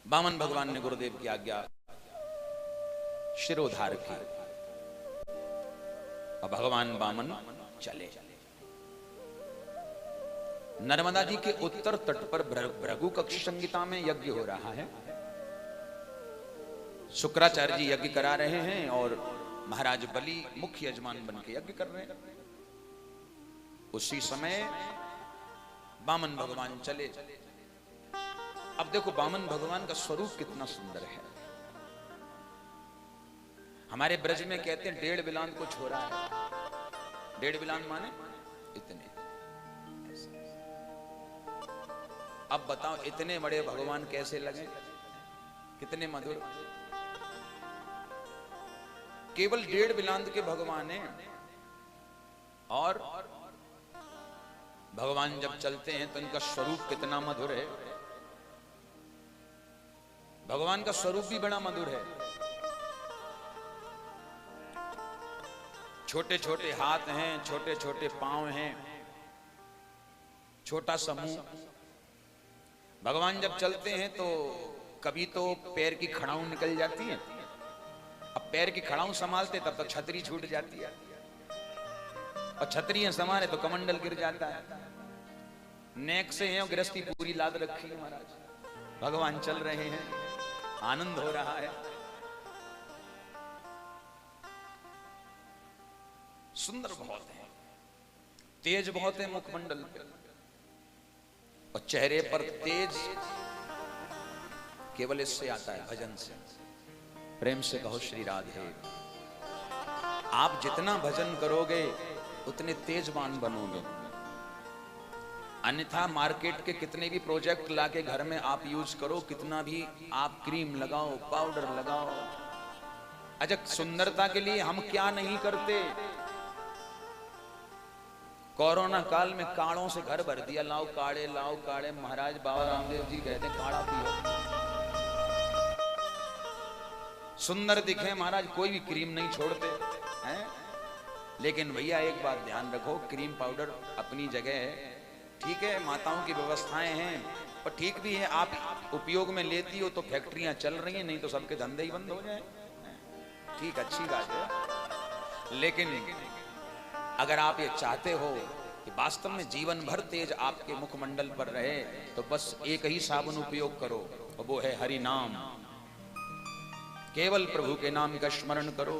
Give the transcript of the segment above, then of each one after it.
बामन भगवान ने गुरुदेव की आज्ञा शिरोधार की और भगवान बामन चले। नर्मदा जी के उत्तर तट पर भृगु कक्ष संहिता में यज्ञ हो रहा है। शुक्राचार्य जी यज्ञ करा रहे हैं और महाराज बलि मुख्य यजमान बन के यज्ञ कर रहे हैं। उसी समय बामन भगवान चले। अब देखो बामन भगवान का स्वरूप कितना सुंदर है। हमारे ब्रज में कहते हैं 1.5 बिलान को छोड़ा है। 1.5 बिलान माने इतने। अब बताओ इतने बड़े भगवान कैसे लगे, कितने मधुर। केवल 1.5 बिलांद के भगवान हैं और भगवान जब चलते हैं तो इनका स्वरूप कितना मधुर है। भगवान का स्वरूप भी बड़ा मधुर है। छोटे छोटे हाथ हैं, छोटे छोटे पांव हैं, छोटा सा मुंह। भगवान जब चलते हैं तो कभी तो पैर की खड़ाऊं निकल जाती है। अब पैर की खड़ाऊं संभालते तब तक छतरी छूट जाती है और छतरी संभाले तो कमंडल गिर जाता है। नेक से है और गृहस्थी पूरी लाद रखी है महाराज। भगवान चल रहे हैं, आनंद हो रहा है। सुंदर बहुत है, तेज बहुत है मुखमंडल पे और चेहरे पर तेज केवल इससे आता है, भजन से। प्रेम से कहो श्री राधे। आप जितना भजन करोगे उतने तेजवान बनोगे। अन्यथा मार्केट के कितने भी प्रोजेक्ट लाके घर में आप यूज करो, कितना भी आप क्रीम लगाओ, पाउडर लगाओ, अच्छा सुंदरता के लिए हम क्या नहीं करते। कोरोना काल में काढ़ों से घर भर दिया। लाओ काढ़े। महाराज बाबा रामदेव जी कहते हैं काढ़ा पियो, सुंदर दिखे। महाराज कोई भी क्रीम नहीं छोड़ते हैं। लेकिन भैया एक बात ध्यान रखो, क्रीम पाउडर अपनी जगह है, ठीक है, माताओं की व्यवस्थाएं हैं और ठीक भी है। आप उपयोग में लेती हो तो फैक्ट्रियां चल रही हैं, नहीं तो सबके धंधे ही बंद हो जाए। ठीक, अच्छी बात है। लेकिन अगर आप ये चाहते हो कि वास्तव में जीवन भर तेज आपके मुखमंडल पर रहे तो बस एक ही साबुन उपयोग करो और वो है हरि नाम। केवल प्रभु के नाम का स्मरण करो।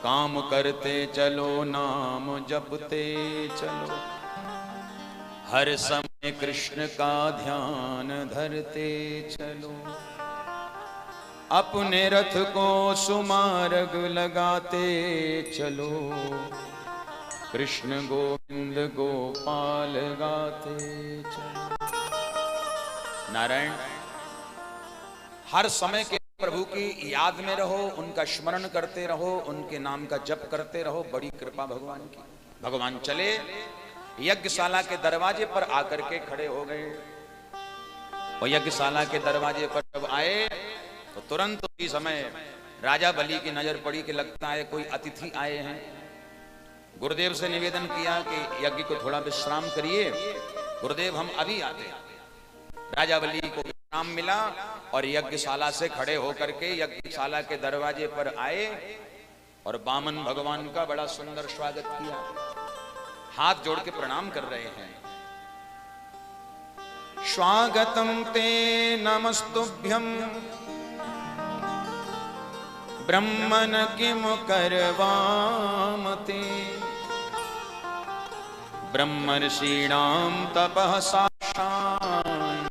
काम करते चलो, नाम जपते चलो, हर समय कृष्ण का ध्यान धरते चलो। अपने रथ को सुमार्ग लगाते चलो, कृष्ण गोविंद गोपाल गाते चलो। नारायण, हर समय के प्रभु की याद में रहो, उनका स्मरण करते रहो, उनके नाम का जप करते रहो। बड़ी कृपा भगवान की। भगवान चले, यज्ञशाला के दरवाजे पर आकर के खड़े हो गए और यज्ञशाला के दरवाजे पर जब आए तो तुरंत उसी समय राजा बलि की नजर पड़ी कि लगता है कोई अतिथि आए हैं। गुरुदेव से निवेदन किया कि यज्ञ को थोड़ा विश्राम करिए, गुरुदेव हम अभी आते हैं। राजा बलि को विश्राम मिला और यज्ञशाला से खड़े होकर के यज्ञशाला के दरवाजे पर आए और बामन भगवान का बड़ा सुंदर स्वागत किया। हाथ जोड़ के प्रणाम कर रहे हैं। स्वागतम ते नमस्तुभ्यं ब्रह्मन किम करवामते, ब्रह्मर्षीणां तपः साक्षान्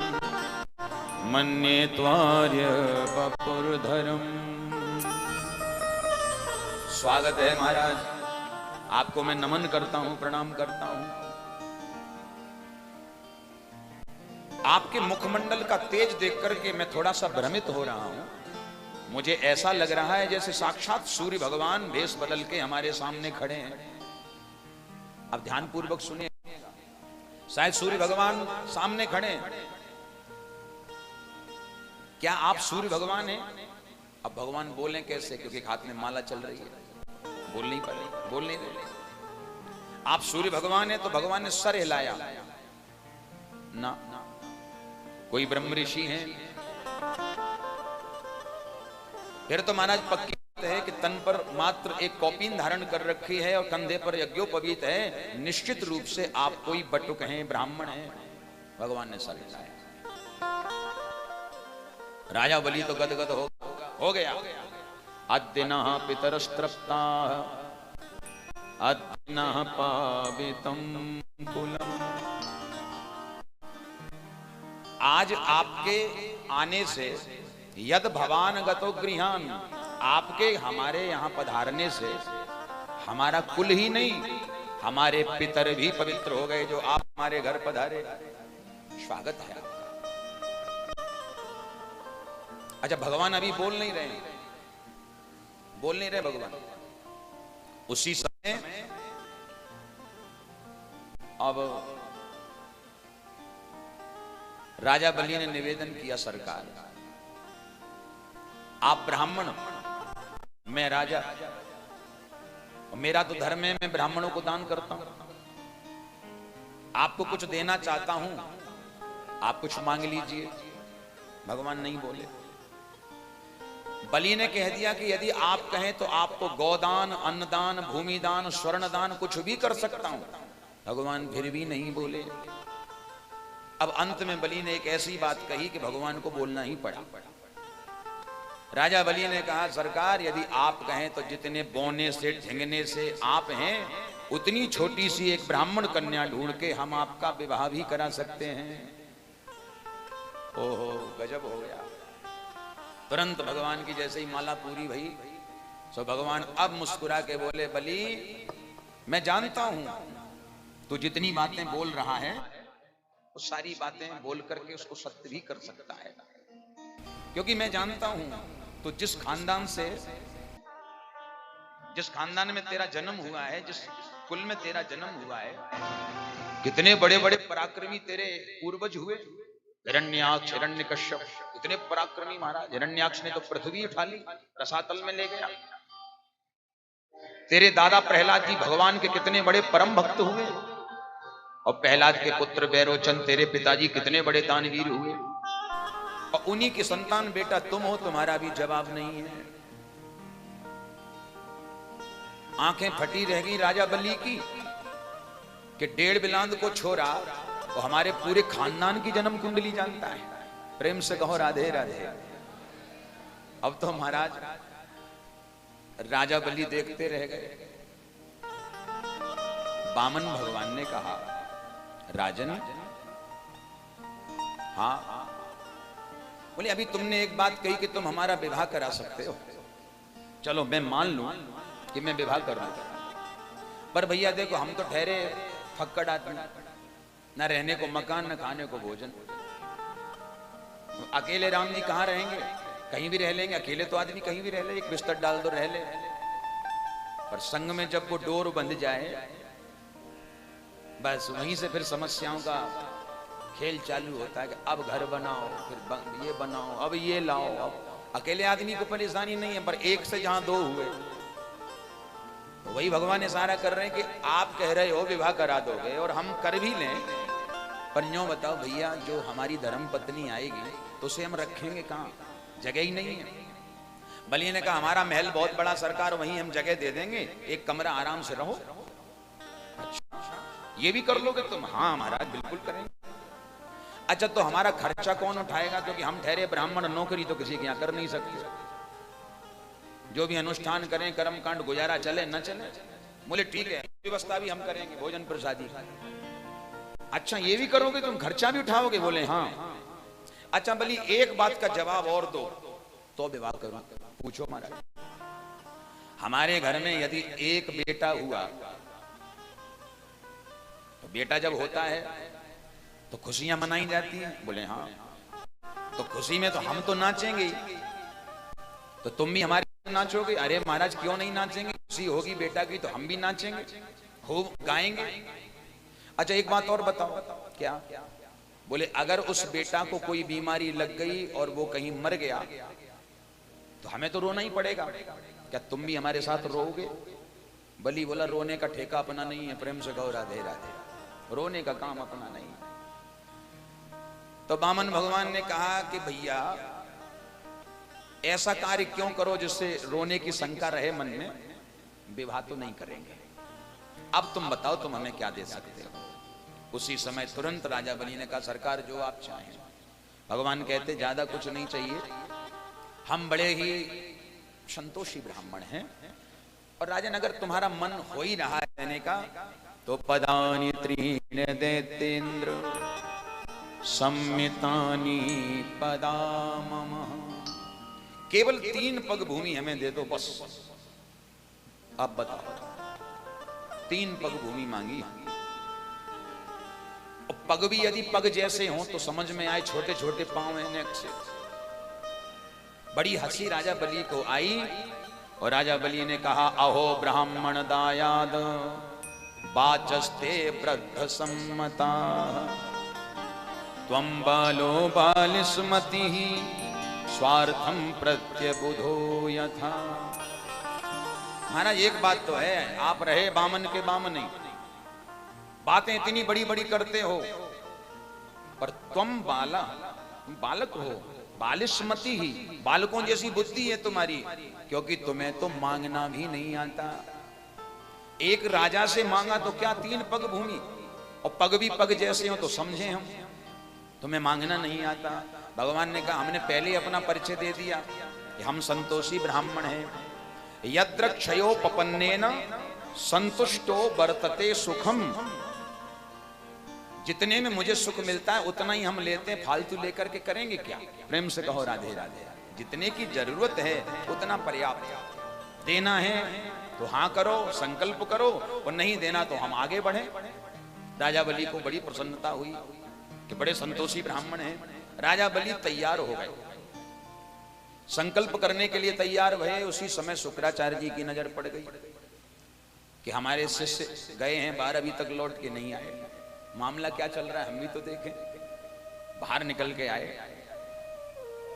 मन्ये त्वार्य वपुर्धरम्। स्वागत है महाराज, आपको मैं नमन करता हूं, प्रणाम करता हूं। आपके मुखमंडल का तेज देख करके मैं थोड़ा सा भ्रमित हो रहा हूं। मुझे ऐसा लग रहा है जैसे साक्षात सूर्य भगवान भेष बदल के हमारे सामने खड़े हैं। अब ध्यान पूर्वक सुनिए, शायद सूर्य भगवान सामने खड़े हैं। क्या आप सूर्य भगवान हैं? अब भगवान बोलें कैसे, क्योंकि हाथ में माला चल रही है, बोल नहीं पा रही, बोल नहीं रहे। आप सूर्य भगवान हैं तो भगवान ने सर हिलाया ना। कोई ब्रह्म ऋषि हैं फिर तो महाराज पक्की बात है कि तन पर मात्र एक कौपीन धारण कर रखी है और कंधे पर यज्ञोपवीत है, निश्चित रूप से आप कोई बटुक हैं, ब्राह्मण हैं, भगवान ने समझा है। राजा बलि तो गदगद हो गया। अद्यनः पितरस्तृप्ता अद्यनः पावितं कुलम्। आज आपके आने से यद भवान गतो गृहान, आपके हमारे यहां पधारने से हमारा कुल ही नहीं हमारे पितर भी पवित्र हो गए, जो आप हमारे घर पधारे। स्वागत है आपका। अच्छा, भगवान अभी बोल नहीं रहे भगवान। उसी समय अब राजा बलि ने निवेदन किया, सरकार आप ब्राह्मण, मैं राजा, मेरा तो धर्म है, मैं ब्राह्मणों को दान करता हूं। आपको कुछ देना चाहता हूं, आप कुछ मांग लीजिए। भगवान नहीं बोले। बलि ने कह दिया कि यदि आप कहें तो आपको गोदान, अन्नदान, भूमिदान, स्वर्णदान कुछ भी कर सकता हूं। भगवान फिर भी नहीं बोले। अब अंत में बलि ने एक ऐसी बात कही कि भगवान को बोलना ही पड़ा। राजा बलि ने कहा, सरकार यदि आप कहें तो जितने बोने से ठिंगने से आप हैं, उतनी छोटी सी एक ब्राह्मण कन्या ढूंढ के हम आपका विवाह भी करा सकते हैं। ओहो, गजब हो गया। तुरंत भगवान की जैसे ही माला पूरी भई, सो भगवान अब मुस्कुरा के बोले, बलि मैं जानता हूं तू जितनी बातें बोल रहा है वो सारी बातें बोल करके उसको सत्य भी कर सकता है, क्योंकि मैं जानता हूं तो जिस खानदान में तेरा जन्म हुआ है, जिस कुल में तेरा जन्म हुआ है, कितने बड़े बड़े पराक्रमी तेरे पूर्वज हुए। हिरण्याक्ष, हिरण्यकश्यप, इतने पराक्रमी महाराज। हिरण्याक्ष ने तो पृथ्वी उठा ली, रसातल में ले गया। तेरे दादा प्रहलाद जी भगवान के कितने बड़े परम भक्त हुए, और प्रहलाद के पुत्र बैरोचन तेरे पिताजी कितने बड़े दानवीर हुए, और उन्हीं की संतान बेटा तुम हो, तुम्हारा भी जवाब नहीं है। आंखें फटी रह गई राजा बलि की कि 1.5 बिलांद को छोड़ा तो हमारे पूरे खानदान की जन्म कुंडली जानता है। प्रेम से कहो राधे राधे। अब तो महाराज राजा बलि देखते रह गए। वामन भगवान ने कहा, राजन, हाँ, बोले अभी तुमने एक बात कही कि तुम हमारा विवाह करा सकते हो, चलो मैं मान लूं कि मैं विवाह कर लूं, पर भैया देखो हम तो ठहरे फक्कड़ आदमी, न रहने को मकान, न खाने को भोजन। अकेले राम जी कहां रहेंगे? कहीं भी रह लेंगे, अकेले तो आदमी कहीं भी रह ले, एक बिस्तर डाल दो रह ले। पर संग में जब वो डोर बंध जाए, बस वहीं से फिर समस्याओं का खेल चालू होता है कि अब घर बनाओ, फिर ये बनाओ, अब ये लाओ। अब अकेले आदमी को परेशानी नहीं है, पर एक से जहां 2 हुए, तो वही भगवान इशारा कर रहे हैं कि आप कह रहे हो विवाह करा दोगे और हम कर भी लें, पर यूं बताओ भैया, जो हमारी धर्म पत्नी आएगी तो उसे हम रखेंगे कहाँ? जगह ही नहीं है। बलि ने कहा, हमारा महल बहुत बड़ा सरकार, वहीं हम जगह दे देंगे, एक कमरा आराम से रहो। अच्छा, ये भी कर लोगे तुम? हाँ महाराज, बिल्कुल करेंगे। अच्छा, तो हमारा खर्चा कौन उठाएगा? क्योंकि हम ठहरे ब्राह्मण, नौकरी तो किसी के यहाँ कर नहीं सकते। जो भी अनुष्ठान करें, कर्मकांड, गुजारा चले न चले। बोले ठीक है, व्यवस्था भी हम करेंगे, भोजन प्रसादी। अच्छा, ये भी करोगे तुम, खर्चा भी उठाओगे? बोले हाँ। अच्छा बलि, एक बात का जवाब और दो तो विवाह करो। पूछो महाराज। हमारे घर में यदि एक बेटा हुआ, तो बेटा जब होता है तो खुशियां मनाई जाती हैं। बोले हाँ। तो खुशी में तो हम तो नाचेंगे ही, तो तुम भी हमारे नाचोगे? अरे महाराज, क्यों नहीं नाचेंगे? खुशी होगी बेटा की तो हम भी नाचेंगे, खूब गाएंगे। अच्छा, एक बात और बताओ। क्या? बोले अगर उस बेटा को कोई बीमारी लग गई और वो कहीं मर गया तो हमें तो रोना ही पड़ेगा, क्या तुम भी हमारे साथ रोओगे? बलि बोला, रोने का ठेका अपना नहीं है। प्रेम से कहो राधे राधे। रोने का काम अपना नहीं है। तो वामन भगवान ने कहा कि भैया ऐसा कार्य क्यों करो जिससे रोने की शंका रहे मन में, विवाह तो नहीं करेंगे। अब तुम बताओ तुम हमें क्या दे सकते हो। उसी समय तुरंत राजा बलि ने कहा सरकार जो आप चाहें। भगवान कहते ज्यादा कुछ नहीं चाहिए, हम बड़े ही संतोषी ब्राह्मण हैं, और राजन अगर तुम्हारा मन हो ही रहा है देने का तो पदानि त्रीन दैतेन्द्र सम्मितानि पदा मम, केवल 3 पग भूमि हमें दे दो बस। अब बताओ, 3 पग भूमि मांगी, और पग भी यदि पग जैसे हो तो समझ में आए छोटे छोटे पांव हैं नेक से। बड़ी हंसी राजा बलि को आई, और राजा बलि ने कहा अहो ब्राह्मण दायाद बाचस्ते वृद्ध सम्मता त्वं बालो बालिस्मति स्वार्थम प्रत्यबुधो यथा। महाराज एक बात तो है, आप रहे बामन के बामन, बातें इतनी बड़ी बड़ी करते हो, पर तुम बालक हो, बालिस्मति ही, बालकों जैसी बुद्धि है तुम्हारी, क्योंकि तुम्हें तो मांगना भी नहीं आता। एक राजा से मांगा तो क्या 3 पग भूमि, और पग भी पग जैसे हो तो समझे हम, तुम्हें मांगना नहीं आता। भगवान ने कहा हमने पहले अपना परिचय दे दिया कि हम संतोषी ब्राह्मण हैं। यत्र क्षयोपपन्नेन संतुष्टो वर्तते सुखम, जितने में मुझे सुख मिलता है उतना ही हम लेते हैं, फालतू लेकर के करेंगे क्या। प्रेम से कहो राधे राधे। जितने की जरूरत है उतना पर्याप्त, देना है तो हाँ करो, संकल्प करो, और नहीं देना तो हम आगे बढ़े। राजा बलि को बड़ी प्रसन्नता हुई कि बड़े संतोषी ब्राह्मण हैं। राजा बलि तैयार हो गए, संकल्प करने के लिए तैयार हुए। उसी समय शुक्राचार्य जी की नजर पड़ गई कि हमारे शिष्य गए हैं बाहर, अभी तक लौट के नहीं आए, मामला क्या चल रहा है हम भी तो देखें। बाहर निकल के आए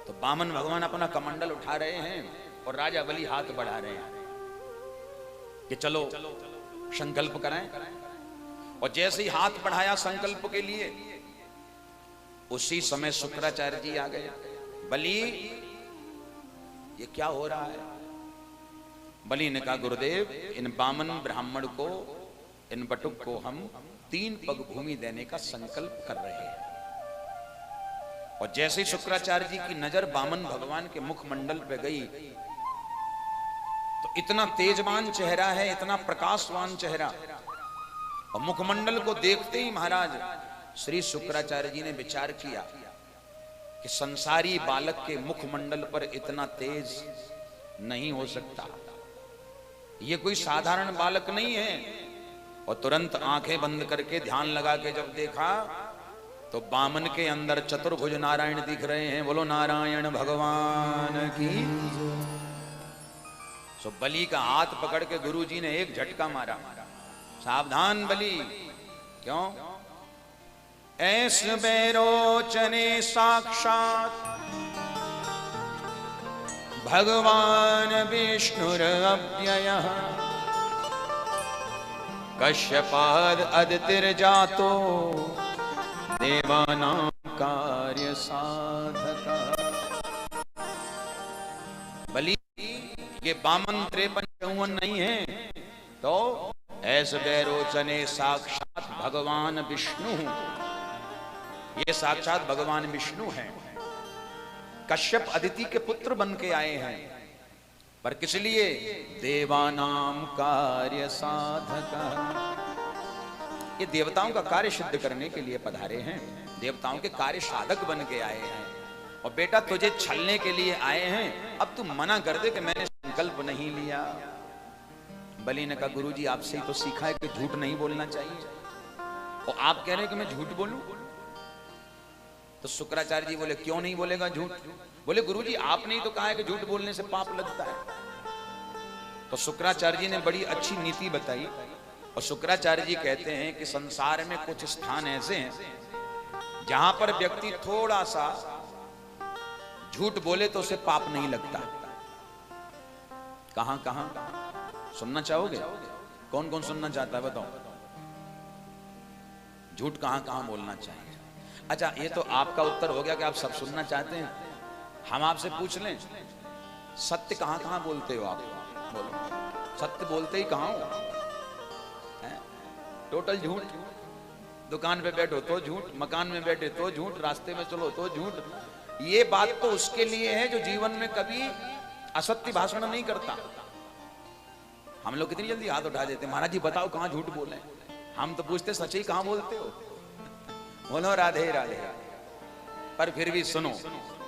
तो बामन भगवान अपना कमंडल उठा रहे हैं और राजा बलि हाथ बढ़ा रहे हैं कि चलो संकल्प कराएं। और जैसे ही हाथ बढ़ाया संकल्प के लिए, उसी समय शुक्राचार्य जी आ गए। बलि ये क्या हो रहा है? बलि ने कहा गुरुदेव, इन बामन ब्राह्मण को, इन बटुक को हम 3 पग भूमि देने का संकल्प कर रहे हैं। और जैसे ही शुक्राचार्य जी की नजर बामन भगवान के मुखमंडल पे गई तो इतना तेजवान चेहरा है, इतना प्रकाशवान चेहरा, और मुखमंडल को देखते ही महाराज श्री शुक्राचार्य जी ने विचार किया कि संसारी बालक के मुखमंडल पर इतना तेज नहीं हो सकता, ये कोई साधारण बालक नहीं है। और तुरंत आंखें बंद करके ध्यान लगा के जब देखा तो बामन के अंदर चतुर्भुज नारायण दिख रहे हैं। बोलो नारायण भगवान की। सो बलि का हाथ पकड़ के गुरुजी ने एक झटका मारा, सावधान बलि। क्यों? ऐस बैरोचने साक्षात भगवान विष्णुरव्ययः कश्यपाद अदितिर्जातो देवानां कार्य साधका। बलि ये बामन 53-54 नहीं है, तो ऐसे बैरोचने साक्षात भगवान विष्णु, ये साक्षात भगवान विष्णु हैं। कश्यप अदिति के पुत्र बन के आए हैं, पर किस लिए? देवानाम कार्य साधका, ये देवताओं का कार्य सिद्ध करने के लिए पधारे हैं, देवताओं के कार्य साधक बन के आए हैं। और बेटा तुझे छलने के लिए आए हैं, अब तू मना कर दे कि मैंने संकल्प नहीं लिया। बलि ने कहा गुरुजी आपसे ही तो सीखा है कि झूठ नहीं बोलना चाहिए, और आप कह रहे हैं कि मैं झूठ बोलूं। तो शुक्राचार्य जी बोले क्यों नहीं बोलेगा झूठ? बोले गुरुजी आपने ही तो कहा है कि झूठ बोलने से पाप लगता है। तो शुक्राचार्य जी ने बड़ी अच्छी नीति बताई, और शुक्राचार्य जी कहते हैं कि संसार में कुछ स्थान ऐसे हैं जहां पर व्यक्ति थोड़ा सा झूठ बोले तो उसे पाप नहीं लगता। कहां कहां सुनना चाहोगे? कौन कौन सुनना चाहता है बताओ? झूठ कहां कहां बोलना चाहिए? अच्छा, ये तो आपका उत्तर हो गया कि आप सब सुनना चाहते हैं। हम आपसे पूछ लें सत्य कहां कहां बोलते हो आप? बोलो, सत्य बोलते ही कहां हो? टोटल झूठ। दुकान पे बैठो तो झूठ, मकान में बैठे तो झूठ, रास्ते में चलो तो झूठ। ये बात तो उसके लिए है जो जीवन में कभी असत्य भाषण नहीं करता। हम लोग कितनी जल्दी हाथ उठा देते, महाराज जी बताओ कहां झूठ बोले। हम तो पूछते सच ही कहां बोलते हो। बोलो राधे राधे। पर फिर भी सुनो,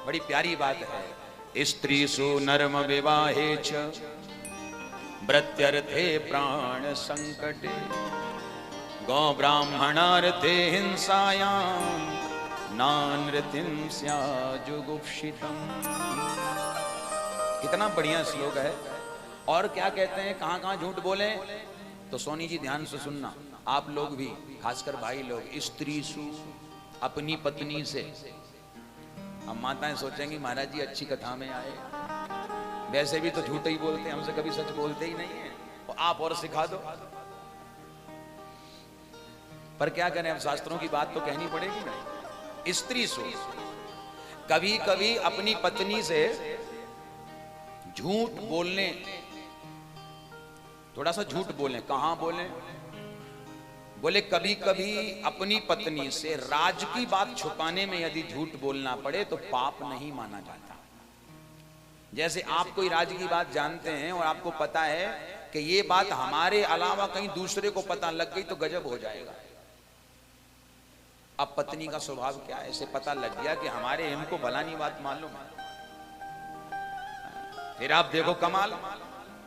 बड़ी प्यारी बात है। स्त्रीसु नर्म विवाहे च भृत्यर्थे प्राण संकटे गौ ब्राह्मणार्थे हिंसायां नानृतिं स्याजुगुप्सितम्। कितना बढ़िया श्लोक है। और क्या कहते हैं, कहां कहां झूठ बोले? तो सोनी जी ध्यान से सुनना, आप लोग भी, खासकर भाई लोग, स्त्री सु, अपनी पत्नी से। हम माताएं सोचेंगी महाराज जी अच्छी कथा में आए, वैसे भी तो झूठ ही बोलते हैं, हमसे कभी सच बोलते ही नहीं है, तो आप और सिखा दो। पर क्या करें, अब शास्त्रों की बात तो कहनी पड़ेगी ना। स्त्री सु, कभी कभी अपनी पत्नी से झूठ बोलने, थोड़ा सा झूठ बोलें। कहां बोलें? बोले कभी कभी अपनी पत्नी से राज की बात छुपाने में यदि झूठ बोलना पड़े तो पाप नहीं माना जाता। जैसे आप कोई राज की बात जानते हैं और आपको पता है कि ये बात हमारे अलावा कहीं दूसरे को पता लग गई तो गजब हो जाएगा। अब पत्नी का स्वभाव क्या है, ऐसे पता लग गया कि हमारे इनको भला नहीं बात मालूम, फिर आप देखो कमाल,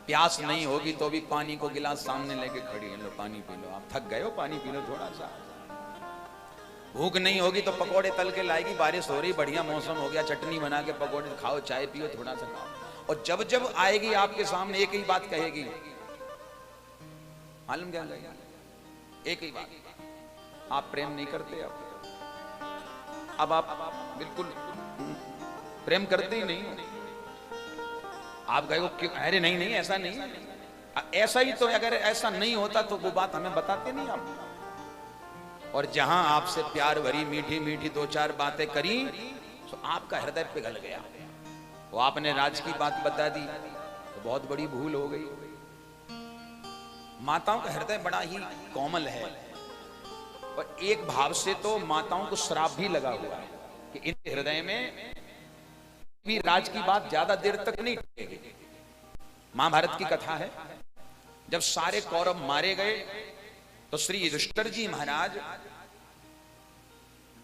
प्यास नहीं होगी तो भी पानी को गिलास सामने लेके खड़ी है, लो पानी पी लो। आप थक गए हो, पानी पी लो थोड़ा सा। भूख नहीं होगी तो पकोड़े तल के लाएगी, बारिश हो रही, बढ़िया मौसम हो गया, चटनी बना के पकोड़े खाओ, चाय पियो, थोड़ा सा खाओ। और जब जब आएगी आपके सामने एक ही बात कहेगी, मालूम क्या कहेगी? एक ही बात, आप प्रेम नहीं करते। अब आप बिल्कुल प्रेम करते ही नहीं। आप गए हो क्यों? अरे नहीं नहीं ऐसा नहीं, ऐसा ही तो, अगर ऐसा नहीं होता तो वो बात हमें बताते नहीं आप। और जहां आपसे प्यार भरी मीठी मीठी दो चार बातें करी तो आपका हृदय पिघल गया, वो आपने राज की बात बता दी तो बहुत बड़ी भूल हो गई। माताओं का हृदय बड़ा ही कोमल है, और एक भाव से तो माताओं को श्राप भी लगा हुआ है कि इनके हृदय में भी राज की बात ज्यादा देर तक नहीं टिकेगी। महाभारत की कथा है, जब सारे कौरव मारे गए तो श्री युधिष्ठिर जी महाराज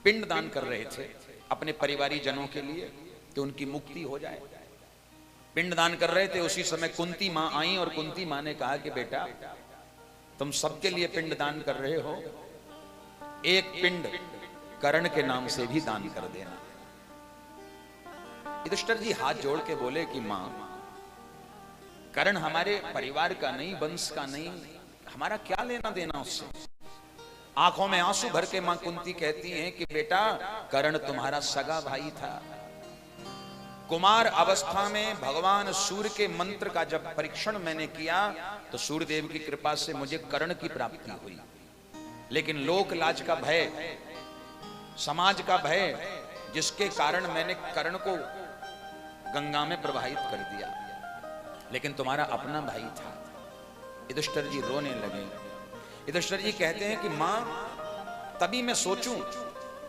पिंड दान कर रहे थे अपने परिवारी जनों के लिए कि उनकी मुक्ति हो जाए। पिंड दान कर रहे थे, उसी समय कुंती मां आई और कुंती मां ने कहा कि बेटा तुम सबके लिए पिंड दान कर रहे हो, एक पिंड कर्ण के नाम से भी दान कर देना। युधिष्ठिर जी हाथ जोड़ के बोले कि मां, कर्ण हमारे परिवार का नहीं, वंश का नहीं, हमारा क्या लेना देना उससे। आंखों में आंसू भर के मां कुंती कहती हैं कि बेटा कर्ण तुम्हारा सगा भाई था। कुमार अवस्था में भगवान सूर्य के मंत्र का जब परीक्षण मैंने किया तो सूर्यदेव की कृपा से मुझे कर्ण की प्राप्ति हुई, लेकिन लोक लाज का भय, समाज का भय, जिसके कारण मैंने कर्ण को गंगा में प्रवाहित कर दिया, लेकिन तुम्हारा अपना भाई था। युधिष्ठिर जी रोने लगे। युधिष्ठिर जी कहते हैं कि मां, तभी मैं सोचूं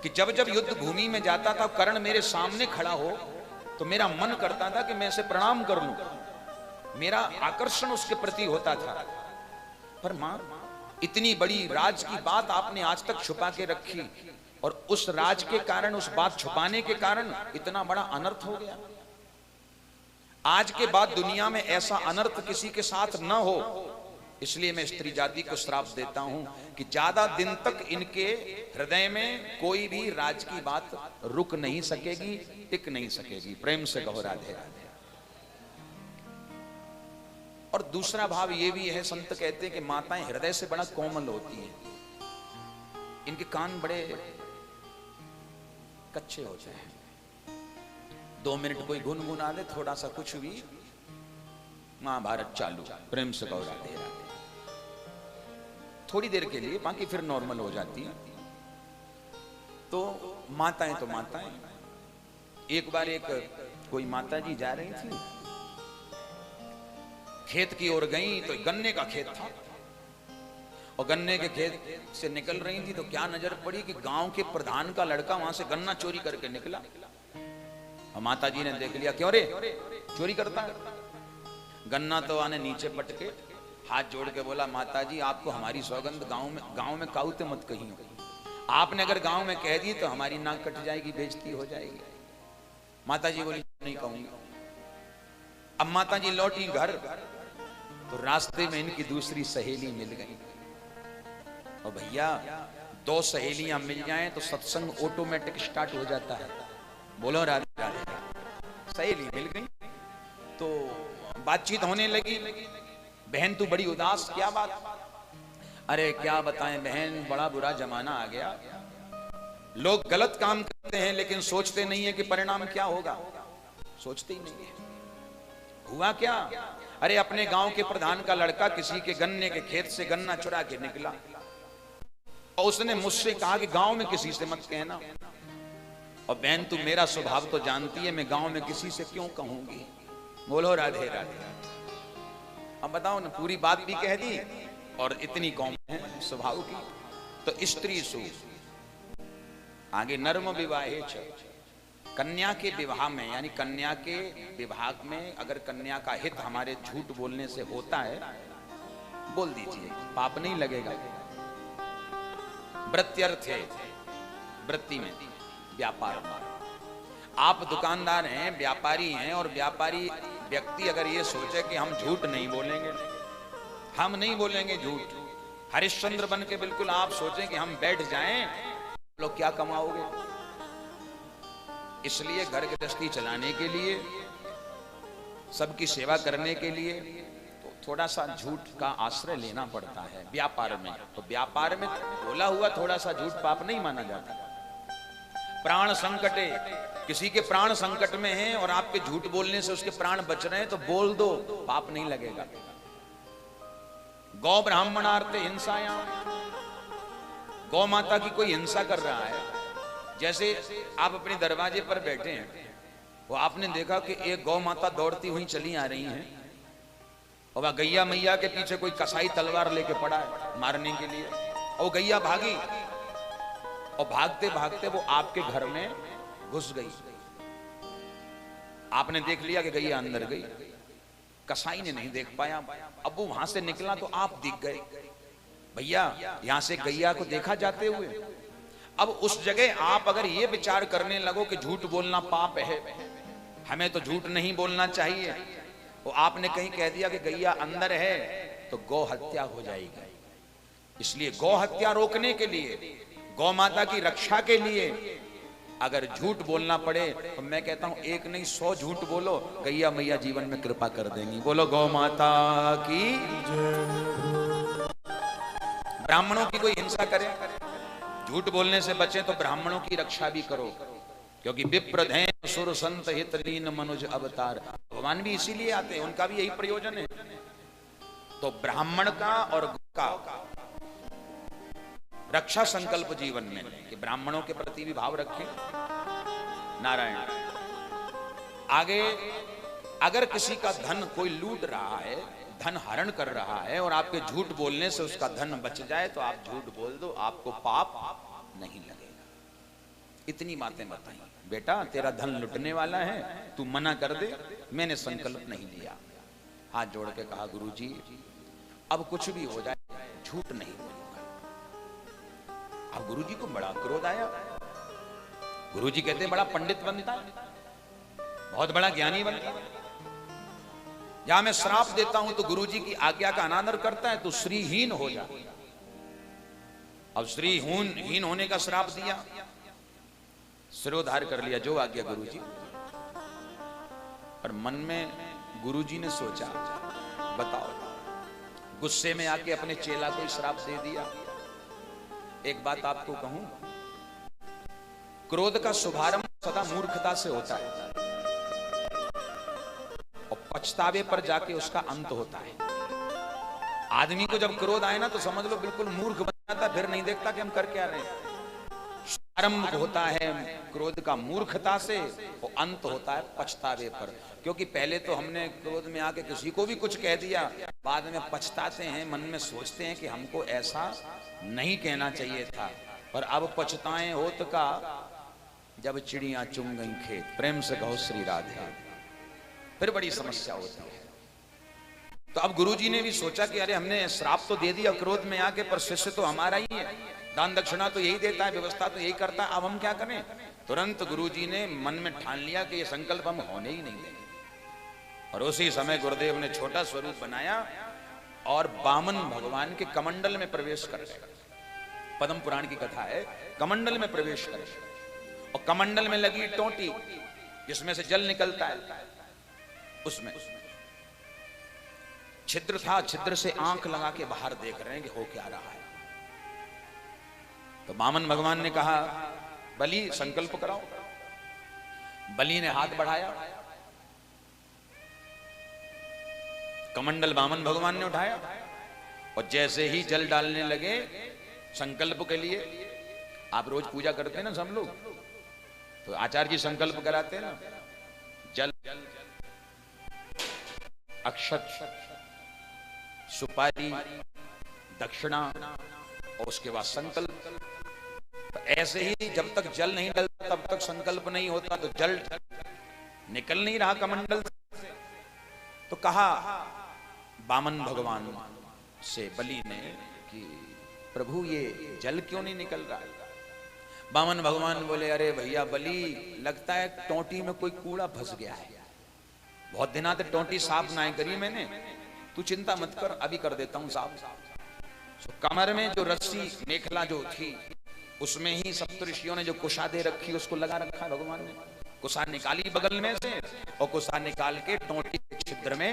कि जब जब युद्ध भूमि में जाता था कर्ण मेरे सामने खड़ा हो तो मेरा मन करता था कि मैं उसे प्रणाम कर लूं, मेरा आकर्षण उसके प्रति होता था। पर मां, इतनी बड़ी राज की बात आपने आज तक छुपा के रखी, और उस राज के कारण, उस बात छुपाने के कारण इतना बड़ा अनर्थ हो गया। आज के बाद दुनिया में ऐसा अनर्थ किसी के साथ न हो, इसलिए मैं स्त्री जाति को श्राप देता हूं कि ज्यादा दिन तक इनके हृदय में कोई भी राज की बात रुक नहीं सकेगी, टिक नहीं सकेगी। प्रेम से कहो राधे राधे। और दूसरा भाव ये भी है, संत कहते हैं कि माताएं हृदय से बड़ा कोमल होती हैं, इनके कान बड़े कच्चे होते हैं। 2 मिनट कोई गुनगुना दे थोड़ा सा कुछ भी, महाभारत चालू। प्रेम से कहो राधे राधे। थोड़ी देर के लिए, बाकी फिर नॉर्मल हो जाती है। तो माताएं। एक बार एक कोई माता जी जा रही थी खेत की ओर गई तो गन्ने का खेत था, और गन्ने के खेत से निकल रही थी तो क्या नजर पड़ी कि गांव के प्रधान का लड़का वहां से गन्ना चोरी करके निकला। और माता जी ने देख लिया, क्यों रे चोरी करता? गन्ना तो आने नीचे पटके हाथ जोड़ के बोला, माता जी आपको हमारी सौगंध, गांव में काउते मत कहियो, आपने अगर गांव में कह दी तो हमारी नाक कट जाएगी, बेइज्जती हो जाएगी। माता जी बोली नहीं कहूंगी। अब माता जी लौटी घर तो रास्ते में इनकी दूसरी सहेली मिल गई। और भैया 2 सहेलियां मिल जाएं तो सत्संग ऑटोमेटिक स्टार्ट हो जाता है। बोलो राधे राधे। सहेली मिल गई तो बातचीत होने लगी। बहन तू बड़ी उदास, क्या बात? अरे क्या बताएं बहन, बड़ा बुरा जमाना आ गया, लोग गलत काम करते हैं लेकिन सोचते नहीं है कि परिणाम क्या होगा, सोचते ही नहीं है। हुआ क्या? अरे अपने गांव के प्रधान का लड़का किसी के गन्ने के खेत से गन्ना चुरा के निकला, और उसने मुझसे कहा कि गांव में किसी से मत कहना। और बहन तू मेरा स्वभाव तो जानती है, मैं गांव में किसी से क्यों कहूंगी। बोलो राधे राधे। अब बताओ ना, पूरी बात भी कह दी और इतनी कौम है स्वभाव की। तो स्त्री सु आगे नर्म विवाहे छ, कन्या के विवाह में, यानी कन्या के विभाग में अगर कन्या का हित हमारे झूठ बोलने से होता है, बोल दीजिए, पाप नहीं लगेगा। वृत्त्यर्थ है, वृत्ति में, व्यापार में। आप दुकानदार हैं, व्यापारी हैं, और व्यापारी व्यक्ति अगर ये सोचे कि हम झूठ नहीं बोलेंगे, हम नहीं बोलेंगे झूठ, हरिश्चंद्र बन के बिल्कुल आप सोचें कि हम बैठ जाएं, लोग क्या कमाओगे? इसलिए घर गृहस्थी चलाने के लिए, सबकी सेवा करने के लिए तो थोड़ा सा झूठ का आश्रय लेना पड़ता है व्यापार में। तो व्यापार में बोला हुआ थोड़ा सा झूठ पाप नहीं माना जाता। प्राण संकटे, किसी के प्राण संकट में हैं और आपके झूठ बोलने से उसके प्राण बच रहे हैं तो बोल दो, पाप नहीं लगेगा। गौ ब्राह्मणार्थे हिंसायाम, गौ माता की कोई हिंसा कर रहा है, जैसे आप अपने दरवाजे पर बैठे हैं, वो आपने देखा कि एक गौ माता दौड़ती हुई चली आ रही है, और वह गैया मैया के पीछे कोई कसाई तलवार लेके पड़ा है मारने के लिए, और गैया भागी, और भागते भागते वो आपके घर में घुस गई। आपने देख लिया कि गैया अंदर गई, कसाई ने नहीं देख पाया। अब वो वहां से निकला तो आप दिख गए। भैया यहां से गैया को देखा जाते हुए। अब उस जगह आप अगर ये विचार करने लगो कि झूठ बोलना पाप है, हमें तो झूठ नहीं बोलना चाहिए, वो आपने कहीं कह दिया कि गैया अंदर है, तो गौ हत्या हो जाएगी। इसलिए गौ हत्या रोकने के लिए, गौ माता की रक्षा के लिए अगर झूठ बोलना पड़े तो मैं कहता हूं एक नहीं 100 झूठ बोलो, गैया मैया जीवन में कृपा कर देंगी। बोलो गौ माता की। ब्राह्मणों की कोई हिंसा करे, झूठ बोलने से बचे तो ब्राह्मणों की रक्षा भी करो, क्योंकि विप्रधैन सुर संत हित लीन मनुज अवतार, भगवान भी इसीलिए आते हैं, उनका भी यही प्रयोजन है। तो ब्राह्मण का और गौ का रक्षा संकल्प जीवन में कि ब्राह्मणों के प्रति भी भाव रखें। नारायण। आगे अगर किसी का धन कोई लूट रहा है, धन हरण कर रहा है, और आपके झूठ बोलने से उसका धन बच जाए तो आप झूठ बोल दो, आपको पाप नहीं लगेगा। इतनी बातें बताई। बेटा तेरा धन लुटने वाला है, तू मना कर दे, मैंने संकल्प नहीं लिया। हाथ जोड़ के कहा गुरुजी अब कुछ भी हो जाए झूठ नहीं बोलूंगा। अब गुरुजी को बड़ा क्रोध आया। गुरुजी कहते हैं बड़ा पंडित बनता है, बहुत बड़ा ज्ञानी बनता है, या मैं श्राप देता हूं तो गुरुजी की आज्ञा का अनादर करता है तो श्रीहीन हो जा। अब श्रीहीन होने का श्राप दिया, सिरोधार कर लिया, जो आज्ञा गुरुजी। और मन में गुरुजी ने सोचा, बताओ, गुस्से में आके अपने चेला को श्राप दे दिया। एक बात आपको कहूं, क्रोध का शुभारंभ सदा मूर्खता से होता है और पछतावे पर जाके उसका अंत होता है। आदमी को जब क्रोध आए ना तो समझ लो बिल्कुल मूर्ख बन जाता, फिर नहीं देखता कि हम कर क्या रहे हैं। आरंभ होता है क्रोध का मूर्खता से और अंत होता है पछतावे पर। क्योंकि पहले तो हमने क्रोध में आके किसी को भी कुछ कह दिया, बाद में पछताते हैं, मन में सोचते हैं कि हमको ऐसा नहीं कहना चाहिए था। और अब पछताएं होत का जब चिड़ियां चुंग गई खेत। प्रेम से कहो श्री राधे। फिर बड़ी समस्या होती है। तो अब गुरुजी ने भी सोचा कि अरे हमने श्राप तो दे दिया क्रोध में आके, पर शिष्य तो हमारा ही है, दान दक्षिणा तो यही देता है, व्यवस्था तो यही करता है, अब हम क्या करें। तुरंत गुरुजी ने मन में ठान लिया कि ये संकल्प हम होने ही नहीं देंगे। और उसी समय गुरुदेव ने छोटा स्वरूप बनाया और वामन भगवान के कमंडल में प्रवेश कर गए। पद्म पुराण की कथा है, कमंडल में प्रवेश कर गए और कमंडल में लगी टोंटी जिसमें से जल निकलता है, उसमें छिद्र था, छिद्र से आंख लगा के बाहर देख रहे हैं कि हो क्या रहा है। तो वामन भगवान ने कहा बलि संकल्प कराओ। बलि ने हाथ बढ़ाया, कमंडल वामन भगवान ने उठाया और जैसे ही जल डालने लगे संकल्प के लिए, आप रोज पूजा करते हैं ना सब लोग, तो आचार्य जी संकल्प कराते हैं ना, जल अक्षत सुपारी दक्षिणा और उसके बाद संकल्प। तो ऐसे ही जब तक जल नहीं डलता तब तक संकल्प नहीं होता। तो जल निकल नहीं रहा कमंडल से, तो कहा वामन भगवान से बलि ने कि प्रभु ये जल क्यों नहीं निकल रहा। वामन भगवान बोले अरे भैया बलि, लगता है टोंटी में कोई कूड़ा फंस गया है, बहुत दिनों तक टोंटी साफ ना करी मैंने, तू चिंता मत कर, अभी कर देता हूं साफ। तो कमर में जो रस्सी मेखला जो थी उसमें ही सप्तऋषियों ने जो कुशा दे रखी उसको लगा रखा भगवान ने। कुशा निकाली बगल में से और कुशा निकाल के टोंटी के छिद्र में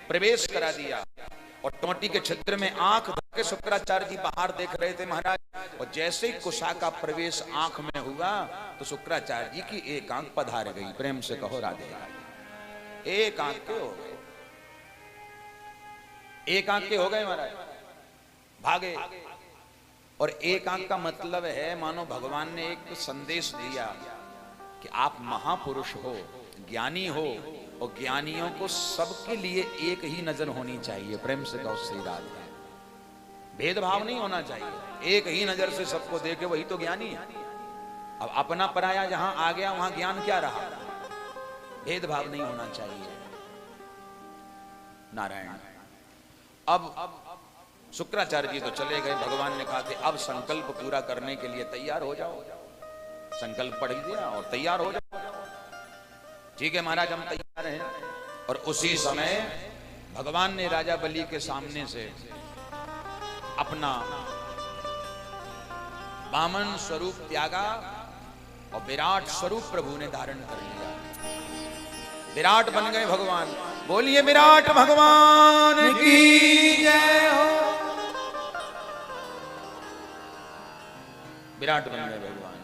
प्रवेश करा दिया। और टोंटी के छिद्र में आंख धर के शुक्राचार्य जी बाहर देख रहे थे महाराज, और जैसे ही कुशा का प्रवेश आंख में हुआ तो शुक्राचार्य जी की एक आंख पधार गई। प्रेम से कहो राधे राधे। एक आंख के हो गए, एक आंख के हो गए महाराज, भागे। और एक आंख का मतलब है मानो भगवान ने एक संदेश दिया कि आप महापुरुष हो, ज्ञानी हो, और ज्ञानियों को सबके लिए एक ही नजर होनी चाहिए। प्रेम से कहो श्री राधे। भेदभाव नहीं होना चाहिए, एक ही नजर से सबको देखे वही तो ज्ञानी है। अब अपना पराया जहां आ गया वहां ज्ञान क्या रहा। भेदभाव नहीं होना चाहिए। नारायण। अब शुक्राचार्य जी तो चले गए, भगवान ने कहा कि अब संकल्प पूरा करने के लिए तैयार हो जाओ। संकल्प पढ़ दिया और तैयार हो जाओ। ठीक है महाराज हम तैयार हैं। और उसी समय भगवान ने राजा बलि के सामने से अपना वामन स्वरूप त्यागा और विराट स्वरूप प्रभु ने धारण कर लिया। विराट बन गए भगवान। बोलिए विराट भगवान की जय हो। विराट बन गए भगवान।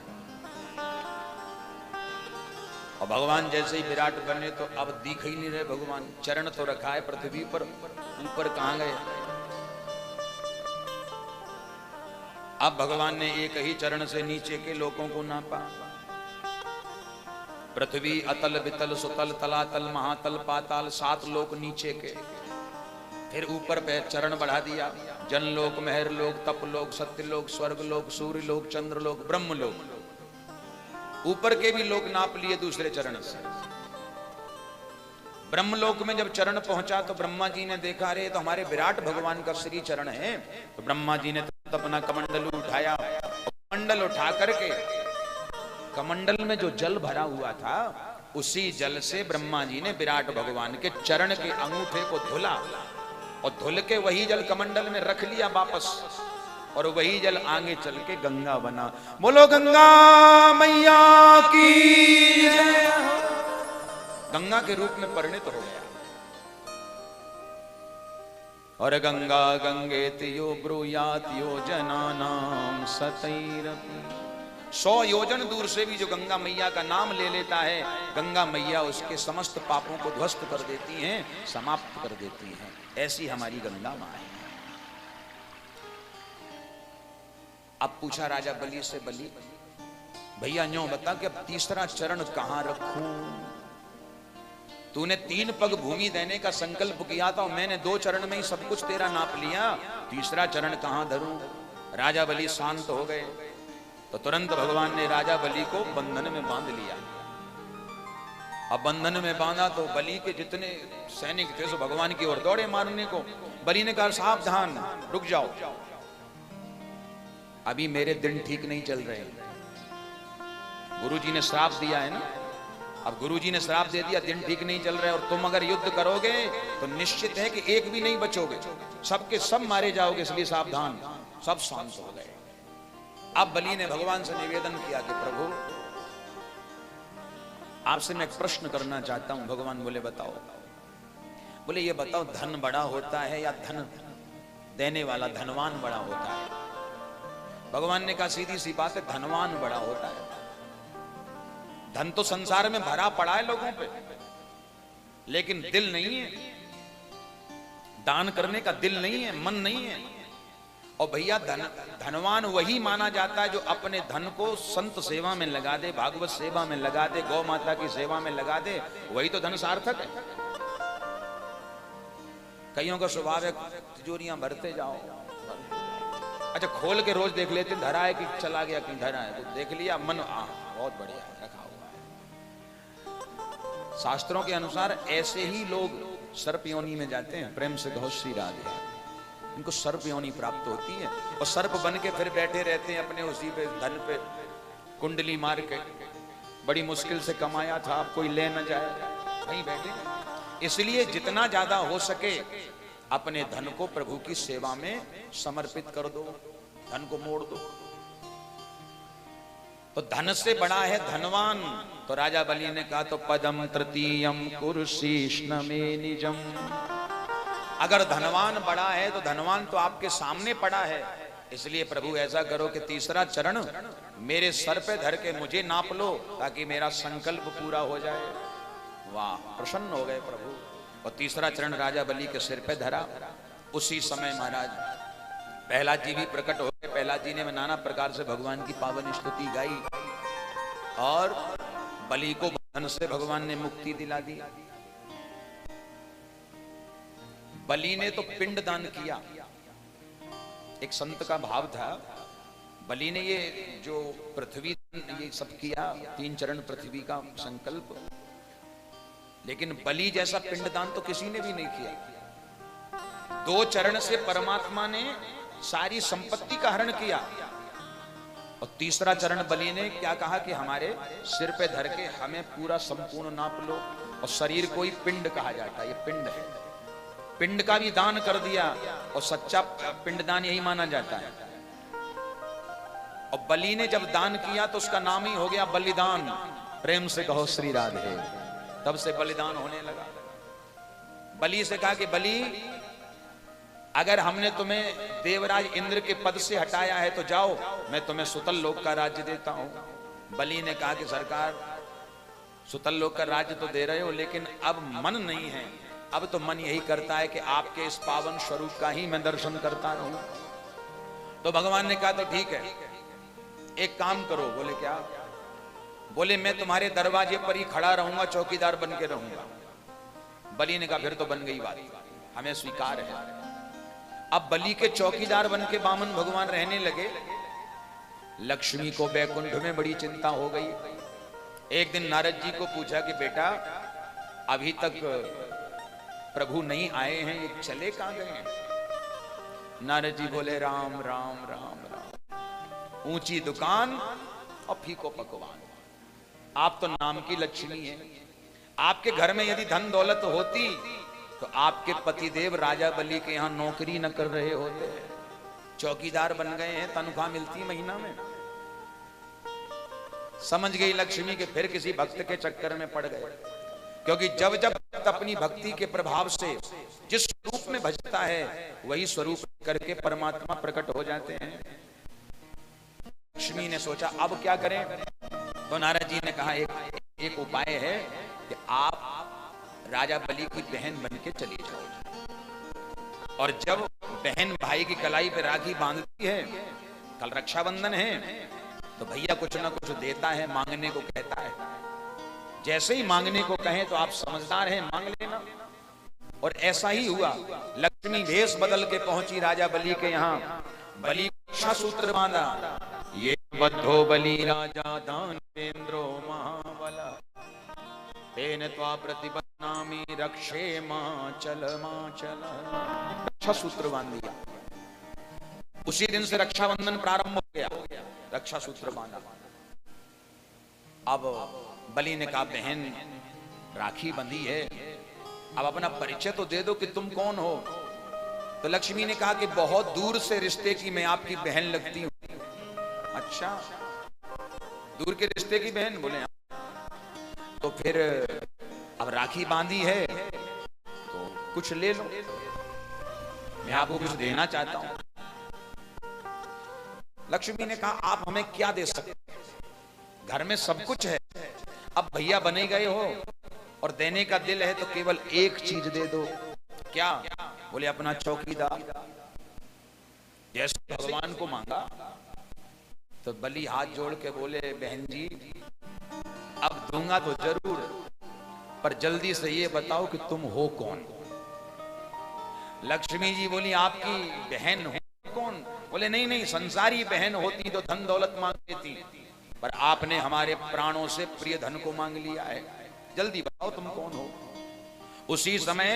और भगवान जैसे ही विराट बने तो अब दिख ही नहीं रहे भगवान। चरण तो रखा है पृथ्वी पर, ऊपर कहां गए। अब भगवान ने एक ही चरण से नीचे के लोगों को नापा। पृथ्वी अतल वितल सुतल तलातल महातल पाताल, 7 लोक नीचे के। फिर ऊपर पे चरण बढ़ा दिया। जनलोक महरलोक तपलोक सत्यलोक स्वर्गलोक सूर्यलोक चंद्रलोक ब्रह्मलोक। ऊपर के भी लोक नाप लिए दूसरे चरण से। ब्रह्मलोक में जब चरण पहुंचा तो ब्रह्मा जी ने देखा अरे तो हमारे विराट भगवान का श्री चरण है। तो ब्रह्मा जी ने तो अपना कमंडल उठाया। कमंडल उठा करके कमंडल में जो जल भरा हुआ था उसी जल से ब्रह्मा जी ने विराट भगवान के चरण के अंगूठे को धुला और धुल के वही जल कमंडल में रख लिया वापस। और वही जल आगे चल के गंगा बना। बोलो गंगा मैया की जय। गंगा के रूप में परिणित हो गया। और गंगा गंगेति यो ब्रूयात योजनानां सतैरपि। 100 योजन दूर से भी जो गंगा मैया का नाम ले लेता है, गंगा मैया उसके समस्त पापों को ध्वस्त कर देती हैं, समाप्त कर देती हैं। ऐसी हमारी गंगा मां है। अब पूछा राजा बलि से, बलि भैया न्यों बता कि अब तीसरा चरण कहां रखूं? तूने 3 पग भूमि देने का संकल्प किया था, मैंने 2 चरण में ही सब कुछ तेरा नाप लिया, तीसरा चरण कहां धरूं? राजा बलि शांत हो गए तो तुरंत भगवान ने राजा बलि को बंधन में बांध लिया। अब बंधन में बांधा तो बलि के जितने सैनिक थे सो भगवान की ओर दौड़े मारने को। बलि ने कहा सावधान, रुक जाओ, अभी मेरे दिन ठीक नहीं चल रहे। गुरुजी ने श्राप दिया है ना, अब गुरुजी ने श्राप दे दिया, दिन ठीक नहीं चल रहे और तुम अगर युद्ध करोगे तो निश्चित है कि एक भी नहीं बचोगे, सबके सब मारे जाओगे, इसलिए सावधान। सब शांत हो गए। अब बलि ने भगवान से निवेदन किया कि प्रभु आपसे मैं एक प्रश्न करना चाहता हूं। भगवान बोले बताओ। बोले ये बताओ, धन बड़ा होता है या धन देने वाला धनवान बड़ा होता है? भगवान ने कहा सीधी सी बात है, धनवान बड़ा होता है। धन तो संसार में भरा पड़ा है लोगों पे, लेकिन दिल नहीं है, दान करने का दिल नहीं है, मन नहीं है। और भैया धनवान वही माना जाता है जो अपने धन को संत सेवा में लगा दे, भागवत सेवा में लगा दे, गौ माता की सेवा में लगा दे, वही तो धन सार्थक है। कईयों का स्वभाव है तिजोरियां भरते जाओ, अच्छा खोल के रोज देख लेते धरा है कि चला गया, कहीं धरा है तो देख लिया, मन बहुत बढ़िया है, रखा हुआ है। शास्त्रों के अनुसार ऐसे ही लोग सर्प योनि में जाते हैं। प्रेम से कहो श्री राधे। इनको सर्प योनि प्राप्त होती है और सर्प बन के फिर बैठे रहते हैं अपने उसी पे धन पे कुंडली मार के। बड़ी मुश्किल से कमाया था, अब कोई ले न जाए, वहीं बैठे। इसलिए जितना ज्यादा हो सके अपने धन को प्रभु की सेवा में समर्पित कर दो, धन को मोड़ दो। तो धन से बड़ा है धनवान। तो राजा बलि ने कहा तो पदम तृतीयम कुरुशीष्ण में निजम। अगर धनवान बड़ा है तो धनवान तो आपके सामने पड़ा है, इसलिए प्रभु ऐसा करो कि तीसरा चरण मेरे सर पे धर के मुझे नाप लो ताकि मेरा संकल्प पूरा हो जाए। वाह, प्रसन्न हो गए प्रभु। और तीसरा चरण राजा बलि के सिर पे धरा। उसी समय महाराज प्रहलाद जी भी प्रकट हो गए। प्रहलाद जी ने नाना प्रकार से भगवान की पावन स्तुति गाई और बलि को बंधन से भगवान ने मुक्ति दिला दी। बलि ने तो पिंड दान किया। एक संत का भाव था, बलि ने ये जो पृथ्वी ये सब किया, 3 चरण पृथ्वी का संकल्प, लेकिन बलि जैसा पिंडदान तो किसी ने भी नहीं किया। 2 चरण से परमात्मा ने सारी संपत्ति का हरण किया और तीसरा चरण बलि ने क्या कहा कि हमारे सिर पे धर के हमें पूरा संपूर्ण नाप लो। और शरीर को ही पिंड कहा जाता है, ये पिंड है। पिंड का भी दान कर दिया और सच्चा पिंडदान यही माना जाता है। और बलि ने जब दान किया तो उसका नाम ही हो गया बलिदान। प्रेम से कहो श्री राधे। तब से बलिदान होने लगा। बलि से कहा कि बलि अगर हमने तुम्हें देवराज इंद्र के पद से हटाया है तो जाओ, मैं तुम्हें सुतल लोक का राज्य देता हूं। बलि ने कहा कि सरकार सुतल लोक का राज्य तो दे रहे हो, लेकिन अब मन नहीं है, अब तो मन यही करता है कि आपके इस पावन स्वरूप का ही मैं दर्शन करता रहूं। तो भगवान ने कहा तो ठीक है, एक काम करो। बोले क्या? बोले मैं तुम्हारे दरवाजे पर ही खड़ा रहूंगा, चौकीदार बन के रहूंगा। बलि ने कहा फिर तो बन गई बात, हमें स्वीकार है। अब बलि के चौकीदार बन के वामन भगवान रहने लगे। लक्ष्मी को बैकुंठ में बड़ी चिंता हो गई। एक दिन नारद जी को पूछा कि बेटा अभी तक प्रभु नहीं आए हैं, ये चले कहां गए हैं? नारद जी बोले राम राम राम राम, ऊंची दुकान और फीको पकवान। आप तो नाम की लक्ष्मी हैं। आपके घर में यदि धन दौलत होती तो आपके पतिदेव राजा बलि के यहाँ नौकरी न कर रहे होते, चौकीदार बन गए हैं, तनख्वाह मिलती महीना में। समझ गई लक्ष्मी के फिर किसी भक्त के चक्कर में पड़ गए, क्योंकि जब जब अपनी भक्ति के प्रभाव से जिस रूप में भजता है वही स्वरूप करके परमात्मा प्रकट हो जाते हैं। लक्ष्मी ने सोचा अब क्या करें? तो नारद जी ने कहा एक उपाय है कि आप राजा बलि की बहन बन के चली जाओ, और जब बहन भाई की कलाई पे राखी बांधती है, कल रक्षाबंधन है, तो भैया कुछ ना कुछ देता है, मांगने को कहता है। जैसे ही मांगने को कहें तो आप समझदार हैं, मांग लेना। और ऐसा ही हुआ, लक्ष्मी भेष बदल के पहुंची राजा बलि के यहाँ। बलि रक्षा सूत्र बांधा, ये बद्धो बलि राजा दानवेंद्रो महाबला, तेन त्वा प्रतिपन्नामि रक्षे माचल माचल। रक्षा सूत्र बांध दिया। उसी दिन से रक्षाबंधन प्रारंभ हो गया, रक्षा सूत्र बांधा। अब बलि ने कहा, बहन राखी बंधी है, अब अपना परिचय तो दे दो कि तुम कौन हो। तो लक्ष्मी ने कहा कि बहुत दूर से रिश्ते की मैं आपकी बहन लगती हूं। अच्छा, दूर के रिश्ते की बहन? बोले तो फिर अब राखी बांधी है तो कुछ ले लो, मैं आपको कुछ देना चाहता हूं। लक्ष्मी ने कहा, आप हमें क्या दे सकते हैं? घर में सब कुछ है, अब भैया बने गए हो और देने का दिल है तो केवल एक चीज दे दो। क्या? बोले अपना चौकीदार। जैसे भगवान को मांगा तो बलि हाथ जोड़ के बोले, बहन जी अब दूंगा तो जरूर, पर जल्दी से ये बताओ कि तुम हो कौन। लक्ष्मी जी बोली, आपकी बहन हो कौन? बोले नहीं नहीं, संसारी बहन होती तो धन दौलत मांग लेती, पर आपने हमारे प्राणों से प्रिय धन को मांग लिया है, जल्दी बताओ तुम कौन हो। उसी समय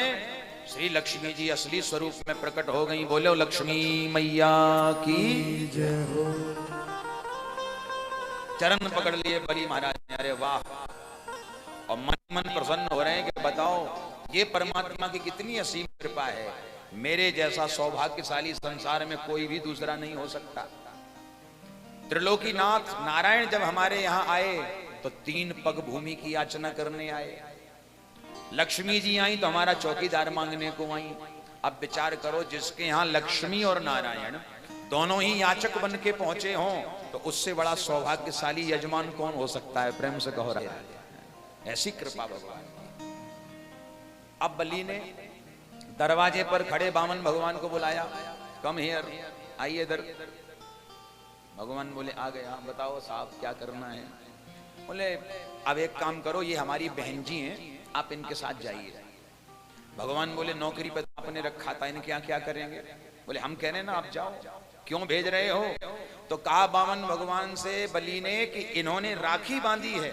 श्री लक्ष्मी जी असली स्वरूप में प्रकट हो गई। बोलो लक्ष्मी मैया की जय हो। चरण पकड़ लिए बलि महाराज ने, अरे वाह, और मन मन प्रसन्न हो रहे हैं कि बताओ ये परमात्मा की कितनी असीम कृपा है, मेरे जैसा सौभाग्यशाली संसार में कोई भी दूसरा नहीं हो सकता। त्रिलोकीनाथ नारायण जब हमारे यहाँ आए तो 3 पग भूमि की याचना करने आए। लक्ष्मी जी आई तो हमारा चौकीदार मांगने को आई। अब विचार करो, जिसके यहाँ लक्ष्मी और नारायण दोनों ही याचक बन के पहुंचे हों तो उससे बड़ा सौभाग्यशाली यजमान कौन हो सकता है? प्रेम से कहो रहा है। ऐसी कृपा भगवान। अब बलि ने दरवाजे पर खड़े बामन भगवान को बुलाया, कम हियर, आइए इधर। भगवान बोले आ गया, बताओ साहब क्या करना है? बोले अब एक काम करो, ये हमारी बहन जी हैं, आप इनके साथ जाइए। भगवान बोले नौकरी पे आपने रखा था, इनके यहाँ क्या करेंगे? बोले हम कह रहे ना आप जाओ, क्यों भेज रहे हो? तो कहा बामन भगवान से बलि ने कि इन्होंने राखी बांधी है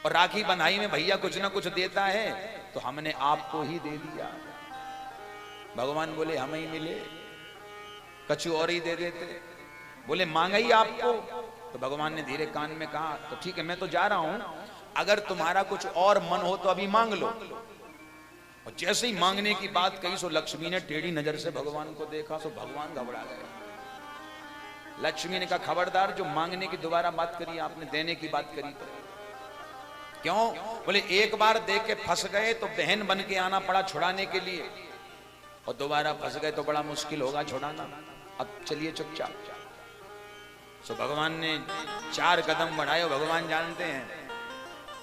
और राखी बंधाई में भैया कुछ ना कुछ देता है तो हमने आपको ही दे दिया। भगवान बोले हमें ही मिले, कछु और ही दे देते। बोले मांगा ही आपको। तो भगवान ने धीरे कान में कहा, तो ठीक है मैं तो जा रहा हूं, अगर तुम्हारा कुछ और मन हो तो अभी मांग लो। और जैसे ही मांगने की बात कही सो लक्ष्मी ने टेढ़ी नजर से भगवान को देखा, सो भगवान घबरा गए। लक्ष्मी ने कहा खबरदार, जो मांगने की दोबारा बात करी आपने, देने की बात करी तो क्यों? बोले एक बार दे के फंस गए तो बहन बन के आना पड़ा छुड़ाने के लिए, और दोबारा फंस गए तो बड़ा मुश्किल होगा छुड़ाना, अब चलिए चुपचाप। सो भगवान ने 4 कदम बढ़ाए। भगवान जानते हैं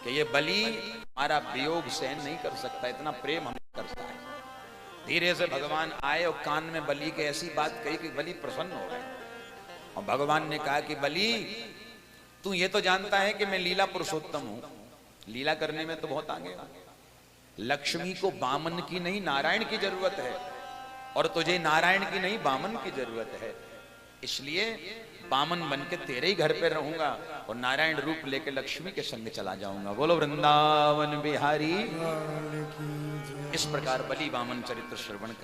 कि ये बलि हमारा वियोग सहन नहीं कर सकता, इतना प्रेम हमें करता है। धीरे से भगवान आए और कान में बलि के ऐसी बात कही कि बलि प्रसन्न हो गए। और भगवान ने कहा कि बलि तू ये तो जानता है कि मैं लीला पुरुषोत्तम हूं, लीला करने में तो बहुत आगे। लक्ष्मी को बामन की नहीं नारायण की जरूरत है, और तुझे नारायण की नहीं बामन की जरूरत है, इसलिए बामन बन के तेरे ही घर पे रहूंगा और नारायण रूप लेके लक्ष्मी के संग चला जाऊंगा। बोलो वृंदावन बिहारी। इस प्रकार बलि बामन चरित्र श्रवण कर